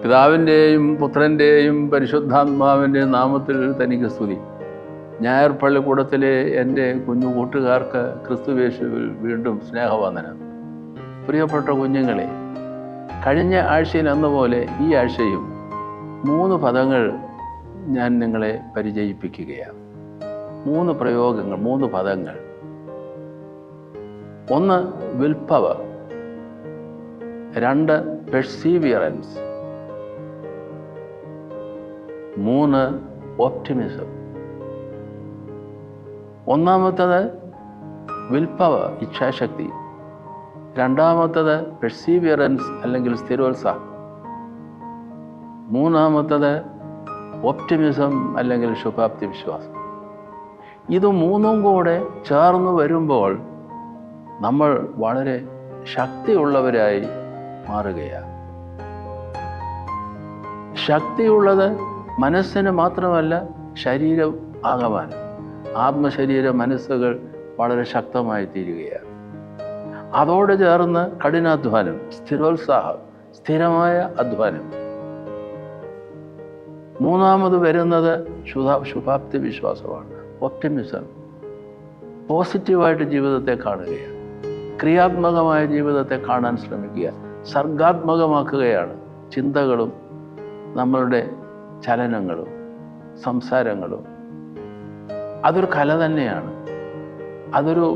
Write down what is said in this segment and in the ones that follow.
പിതാവിൻ്റെയും പുത്രൻ്റെയും പരിശുദ്ധാത്മാവിൻ്റെയും നാമത്തിൽ തനിക്ക് സ്തുതി. ഞായർ പള്ളിക്കൂടത്തിലെ എൻ്റെ കുഞ്ഞു കൂട്ടുകാർക്ക് ക്രിസ്തുയേശുവിൽ വീണ്ടും സ്നേഹവന്ദനം. പ്രിയപ്പെട്ട കുഞ്ഞുങ്ങളെ, കഴിഞ്ഞ ആഴ്ചയിൽ എന്ന പോലെ ഈ ആഴ്ചയും 3 പദങ്ങൾ ഞാൻ നിങ്ങളെ പരിചയിപ്പിക്കുകയാണ്. 3 പ്രയോഗങ്ങൾ, 3 പദങ്ങൾ. 1 വിൽ പവർ, 2 പെർസീവിയറൻസ്, 3 ഓപ്റ്റിമിസം. ഒന്നാമത്തത് വിൽ പവർ, ഇച്ഛാശക്തി. രണ്ടാമത്തത് പെർസീവിയറൻസ് അല്ലെങ്കിൽ സ്ഥിരോത്സാഹം. മൂന്നാമത്തത് ഓപ്റ്റിമിസം അല്ലെങ്കിൽ ശുഭാപ്തി വിശ്വാസം. ഇത് 3ഉം കൂടെ ചേർന്ന് വരുമ്പോൾ നമ്മൾ വളരെ ശക്തിയുള്ളവരായി മാറുകയാണ്. ശക്തിയുള്ളത് മനസ്സിന് മാത്രമല്ല, ശരീരം ആകമാനം, ആത്മശരീര മനസ്സുകൾ വളരെ ശക്തമായി തീരുകയാണ്. അതോട് ചേർന്ന് കഠിനാധ്വാനം, സ്ഥിരോത്സാഹം, സ്ഥിരമായ അധ്വാനം. മൂന്നാമത് വരുന്നത് ശുഭാപ്തി വിശ്വാസമാണ്, ഓപ്റ്റിമിസം. പോസിറ്റീവായിട്ട് ജീവിതത്തെ കാണുകയാണ്, ക്രിയാത്മകമായ ജീവിതത്തെ കാണാൻ ശ്രമിക്കുക, സർഗാത്മകമാക്കുകയാണ് ചിന്തകളും നമ്മളുടെ ചലനങ്ങളും സംസാരങ്ങളും. അതൊരു കല തന്നെയാണ്, അതൊരു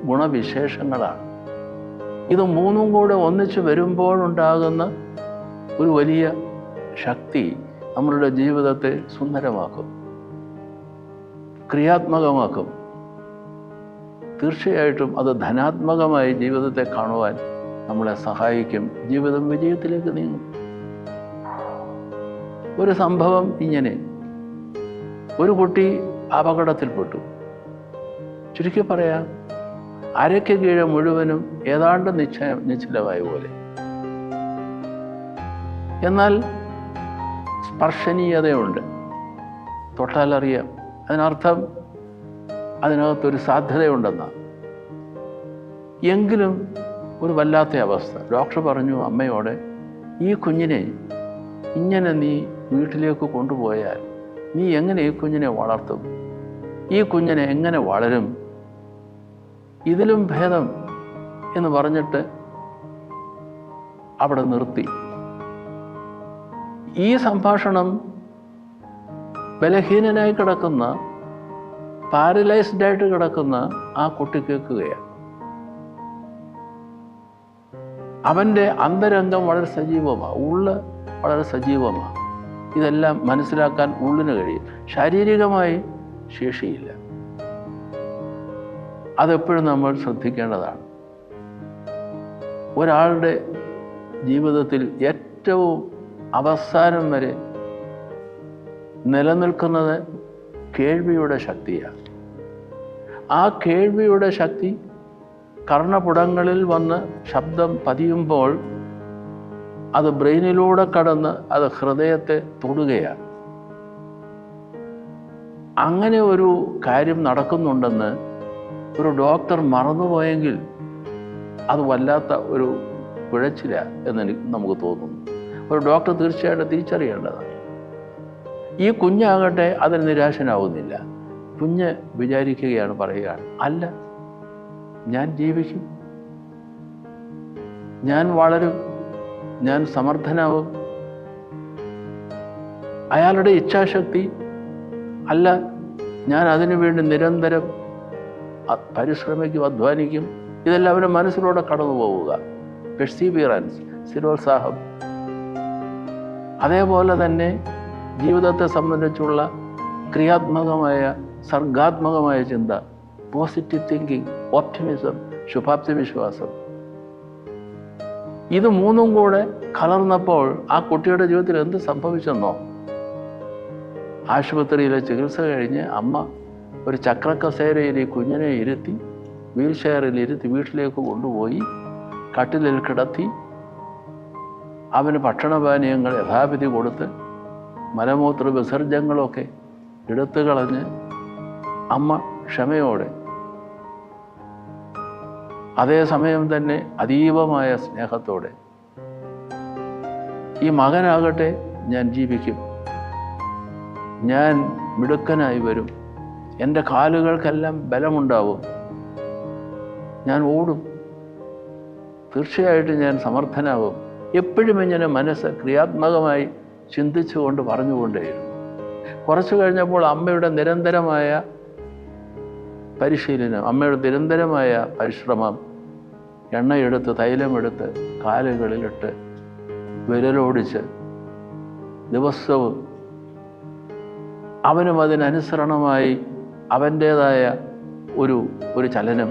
ഗുണവിശേഷങ്ങളാണ്. ഇത് 3ഉം കൂടെ ഒന്നിച്ച് വരുമ്പോഴുണ്ടാകുന്ന ഒരു വലിയ ശക്തി നമ്മളുടെ ജീവിതത്തെ സുന്ദരമാക്കും, ക്രിയാത്മകമാക്കും. തീർച്ചയായിട്ടും അത് ധനാത്മകമായി ജീവിതത്തെ കാണുവാൻ നമ്മളെ സഹായിക്കും. ജീവിതം വിജയത്തിലേക്ക് നീങ്ങും. ഒരു സംഭവം ഇങ്ങനെ: ഒരു കുട്ടി അപകടത്തിൽപ്പെട്ടു. ചുരുക്കി പറയാം, അരയ്ക്ക് കീഴെ മുഴുവനും ഏതാണ്ട് നിശ്ചലമായ പോലെ. എന്നാൽ സ്പർശനീയതയുണ്ട്, തൊട്ടാലറിയാം. അതിനർത്ഥം അതിനകത്തൊരു സാധ്യതയുണ്ടെന്നാണ്. എങ്കിലും ഒരു വല്ലാത്ത അവസ്ഥ. ഡോക്ടർ പറഞ്ഞു അമ്മയോടെ, ഈ കുഞ്ഞിനെ ഇങ്ങനെ നീ വീട്ടിലേക്ക് കൊണ്ടുപോയാൽ നീ എങ്ങനെ ഈ കുഞ്ഞിനെ വളർത്തും? ഈ കുഞ്ഞിനെ എങ്ങനെ വളരും? ഇതിലും ഭേദം എന്ന് പറഞ്ഞിട്ട് അവിടെ നിർത്തി. ഈ സംഭാഷണം ബലഹീനനായി കിടക്കുന്ന, പാരലൈസ്ഡായിട്ട് കിടക്കുന്ന ആ കുട്ടി കേൾക്കുകയാണ്. അവൻ്റെ അന്തരംഗം വളരെ സജീവമാണ്, ഉള്ള് വളരെ സജീവമാണ്. ഇതെല്ലാം മനസ്സിലാക്കാൻ ഉള്ളിന് കഴിയും, ശാരീരികമായി ശേഷിയില്ല. അതെപ്പോഴും നമ്മൾ ശ്രദ്ധിക്കേണ്ടതാണ്. ഒരാളുടെ ജീവിതത്തിൽ ഏറ്റവും അവസാനം വരെ നിലനിൽക്കുന്നത് കേൾവിയുടെ ശക്തിയാണ്. ആ കേൾവിയുടെ ശക്തി കർണപുടങ്ങളിൽ വന്ന് ശബ്ദം പതിയുമ്പോൾ അത് ബ്രെയിനിലൂടെ കടന്ന് അത് ഹൃദയത്തെ തൊടുകയാണ്. അങ്ങനെ ഒരു കാര്യം നടക്കുന്നുണ്ടെന്ന് ഒരു ഡോക്ടർ മറന്നുപോയെങ്കിൽ അത് വല്ലാത്ത ഒരു പിഴച്ചില എന്ന് നമുക്ക് തോന്നുന്നു. ഒരു ഡോക്ടർ തീർച്ചയായിട്ടും തിരിച്ചറിയേണ്ടതാണ്. ഈ കുഞ്ഞാകട്ടെ അതിന് നിരാശനാവുന്നില്ല. കുഞ്ഞ് വിചാരിക്കുകയാണ്, പറയുകയാണ്, അല്ല, ഞാൻ ജീവിക്കും, ഞാൻ വളരും, ഞാൻ സമർത്ഥനാവും. അയാളുടെ ഇച്ഛാശക്തി, അല്ല, ഞാൻ അതിനു വേണ്ടി നിരന്തരം പരിശ്രമിക്കും, അധ്വാനിക്കും. ഇതെല്ലാം അവൻ്റെ മനസ്സിലൂടെ കടന്നു പോവുക. പെർസീവിയറൻസ്, സ്ഥിരോത്സാഹം. അതേപോലെ തന്നെ ജീവിതത്തെ സംബന്ധിച്ചുള്ള ക്രിയാത്മകമായ സർഗാത്മകമായ ചിന്ത, പോസിറ്റീവ് തിങ്കിങ്, ഓപ്റ്റിമിസം, ശുഭാപ്തി വിശ്വാസം. ഇത് 3ഉം കൂടെ കലർന്നപ്പോൾ ആ കുട്ടിയുടെ ജീവിതത്തിൽ എന്ത് സംഭവിച്ചെന്നോ? ആശുപത്രിയിലെ ചികിത്സ കഴിഞ്ഞ് അമ്മ ഒരു ചക്രക്കസേരയിൽ ഈ കുഞ്ഞിനെ ഇരുത്തി, വീൽ ചെയറിൽ ഇരുത്തി വീട്ടിലേക്ക് കൊണ്ടുപോയി കട്ടിലിൽ കിടത്തി അവന് ഭക്ഷണപാനീയങ്ങൾ യഥാവിധി കൊടുത്ത് മലമൂത്ര വിസർജ്യങ്ങളൊക്കെ എടുത്തു കളഞ്ഞ് അമ്മ ക്ഷമയോടെ, അതേസമയം തന്നെ അതീവമായ സ്നേഹത്തോടെ ഈ മകനാകട്ടെ ഞാൻ ജീവിക്കും, ഞാൻ മിടുക്കനായി വരും, എൻ്റെ കാലുകൾക്കെല്ലാം ബലമുണ്ടാവും, ഞാൻ ഓടും, തീർച്ചയായിട്ടും ഞാൻ സമർത്ഥനാകും. എപ്പോഴും ഇങ്ങനെ മനസ്സ് ക്രിയാത്മകമായി ചിന്തിച്ചുകൊണ്ട് പറഞ്ഞുകൊണ്ടേയിരുന്നു. കുറച്ചു കഴിഞ്ഞപ്പോൾ അമ്മയുടെ നിരന്തരമായ പരിശീലനം, അമ്മയുടെ നിരന്തരമായ പരിശ്രമം, എണ്ണയെടുത്ത് തൈലമെടുത്ത് കാലുകളിലിട്ട് വിരലോടിച്ച് ദിവസവും അവനും അതിനനുസരണമായി അവൻ്റേതായ ഒരു ചലനം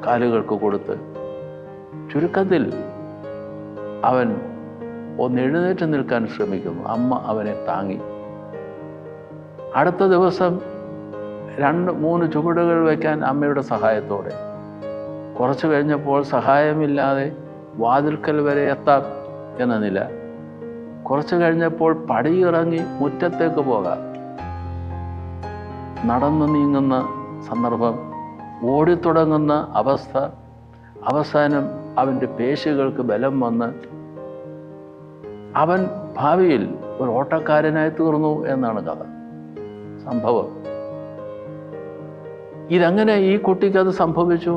കാലുകൾക്ക് കൊടുത്ത് ചുരുക്കത്തിൽ അവൻ ഒന്ന് എഴുന്നേറ്റ് നിൽക്കാൻ ശ്രമിക്കുന്നു. അമ്മ അവനെ താങ്ങി. അടുത്ത ദിവസം 2-3 ചുവടുകൾ വയ്ക്കാൻ അമ്മയുടെ സഹായത്തോടെ. കുറച്ചു കഴിഞ്ഞപ്പോൾ സഹായമില്ലാതെ വാതിൽക്കൽ വരെ എത്താം എന്ന നില. കുറച്ചു കഴിഞ്ഞപ്പോൾ പടിയിറങ്ങി മുറ്റത്തേക്ക് പോകാം, നടന്നു നീങ്ങുന്ന സന്ദർഭം, ഓടിത്തുടങ്ങുന്ന അവസ്ഥ, അവസാനം അവൻ്റെ പേശികൾക്ക് ബലം വന്ന് അവൻ ഭാവിയിൽ ഒരു ഓട്ടക്കാരനായി തീർന്നു എന്നാണ് കഥ, സംഭവം. ഇതെങ്ങനെ ഈ കുട്ടിക്കത് സംഭവിച്ചു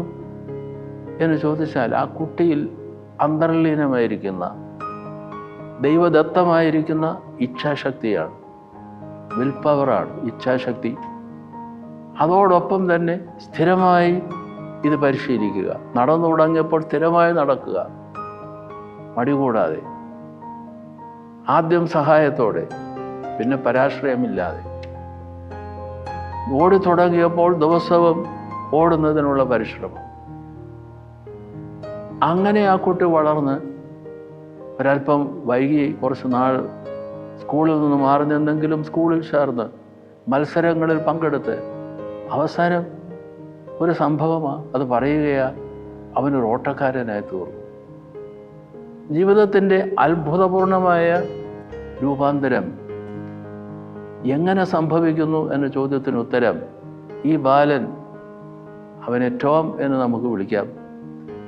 എന്ന് ചോദിച്ചാൽ, ആ കുട്ടിയിൽ അന്തർലീനമായിരിക്കുന്ന ദൈവദത്തമായിരിക്കുന്ന ഇച്ഛാശക്തിയാണ്, വിൽ പവറാണ് ഇച്ഛാശക്തി. അതോടൊപ്പം തന്നെ സ്ഥിരമായി ഇത് പരിശീലിക്കുക, നടന്നു തുടങ്ങിയപ്പോൾ സ്ഥിരമായി നടക്കുക, മടി കൂടാതെ, ആദ്യം സഹായത്തോടെ, പിന്നെ പരാശ്രയമില്ലാതെ. ഓടി തുടങ്ങിയപ്പോൾ ദിവസവും ഓടുന്നതിനുള്ള പരിശ്രമം. അങ്ങനെ ആ കുട്ടി വളർന്ന് ഒരല്പം വൈകി കുറച്ച് നാൾ സ്കൂളിൽ നിന്ന് മാറി നിന്നെങ്കിലും സ്കൂളിൽ ചേർന്ന് മത്സരങ്ങളിൽ പങ്കെടുത്ത് അവസാനം ഒരു സംഭവമാണ്, അത് പറയുകയാ, അവനൊരു ഓട്ടക്കാരനായി തീർന്നു. ജീവിതത്തിൻ്റെ അത്ഭുതപൂർണമായ രൂപാന്തരം എങ്ങനെ സംഭവിക്കുന്നു എന്ന ചോദ്യത്തിന് ഉത്തരം, ഈ ബാലൻ, അവനെ ടോം എന്ന് നമുക്ക് വിളിക്കാം,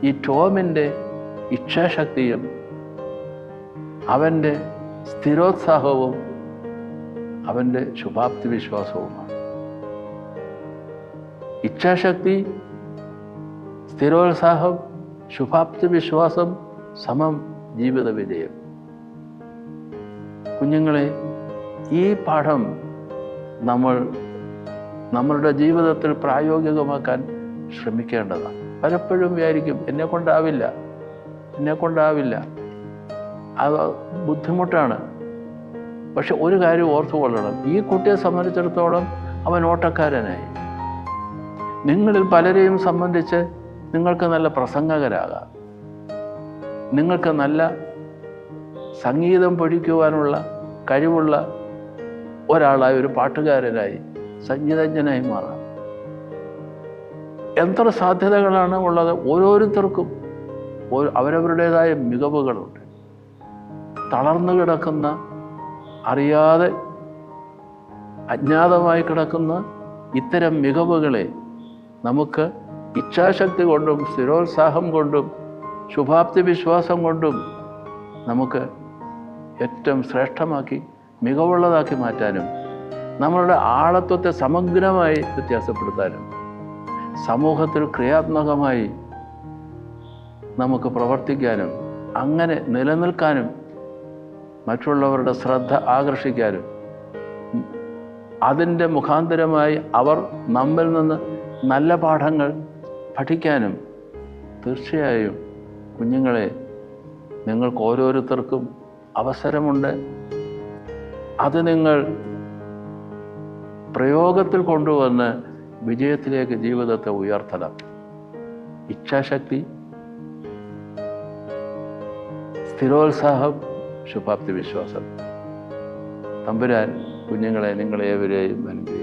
ഈ ടോമിൻ്റെ ഇച്ഛാശക്തിയും അവൻ്റെ സ്ഥിരോത്സാഹവും അവൻ്റെ ശുഭാപ്തി വിശ്വാസവുമാണ്. ഇച്ഛാശക്തി, സ്ഥിരോത്സാഹം, ശുഭാപ്തി വിശ്വാസം സമം ജീവിത വിജയം. കുഞ്ഞുങ്ങളെ, ഈ പാഠം നമ്മളുടെ ജീവിതത്തിൽ പ്രായോഗികമാക്കാൻ ശ്രമിക്കേണ്ടതാണ്. പലപ്പോഴും വിചാരിക്കും എന്നെക്കൊണ്ടാവില്ല, അത് ബുദ്ധിമുട്ടാണ്. പക്ഷെ ഒരു കാര്യം ഓർത്തുകൊള്ളണം, ഈ കുട്ടിയെ സംബന്ധിച്ചിടത്തോളം അവൻ ഓട്ടക്കാരനായി. നിങ്ങളിൽ പലരെയും സംബന്ധിച്ച് നിങ്ങൾക്ക് നല്ല പ്രസംഗകരാകാം, നിങ്ങൾക്ക് നല്ല സംഗീതം പഠിക്കുവാനുള്ള കഴിവുള്ള ഒരാളായി, ഒരു പാട്ടുകാരനായി, സംഗീതജ്ഞനായി മാറാം. എത്ര സാധ്യതകളാണ് ഉള്ളത്. ഓരോരുത്തർക്കും അവരവരുടേതായ മികവുകളുണ്ട്. തളർന്നു കിടക്കുന്ന, അറിയാതെ അജ്ഞാതമായി കിടക്കുന്ന ഇത്തരം മികവുകളെ നമുക്ക് ഇച്ഛാശക്തി കൊണ്ടും സ്ഥിരോത്സാഹം കൊണ്ടും ശുഭാപ്തി വിശ്വാസം കൊണ്ടും നമുക്ക് ഏറ്റവും ശ്രേഷ്ഠമാക്കി മികവുള്ളതാക്കി മാറ്റാനും നമ്മളുടെ ആളത്വത്തെ സമഗ്രമായി വ്യത്യാസപ്പെടുത്താനും സമൂഹത്തിൽ ക്രിയാത്മകമായി നമുക്ക് പ്രവർത്തിക്കാനും അങ്ങനെ നിലനിൽക്കാനും മറ്റുള്ളവരുടെ ശ്രദ്ധ ആകർഷിക്കാനും അതിൻ്റെ മുഖാന്തരമായി അവർ നമ്മിൽ നിന്ന് നല്ല പാഠങ്ങൾ പഠിക്കാനും തീർച്ചയായും കുഞ്ഞുങ്ങളെ, നിങ്ങൾക്ക് ഓരോരുത്തർക്കും അവസരമുണ്ട്. അത് നിങ്ങൾ പ്രയോഗത്തിൽ കൊണ്ടുവന്ന് വിജയത്തിലേക്ക് ജീവിതത്തെ ഉയർത്തണം. ഇച്ഛാശക്തി, സ്ഥിരോത്സാഹം, ശുഭാപ്തി വിശ്വാസം. തമ്പുരാൻ കുഞ്ഞുങ്ങളെ നിങ്ങളേവരെയും അനുഗ്രഹിക്കട്ടെ.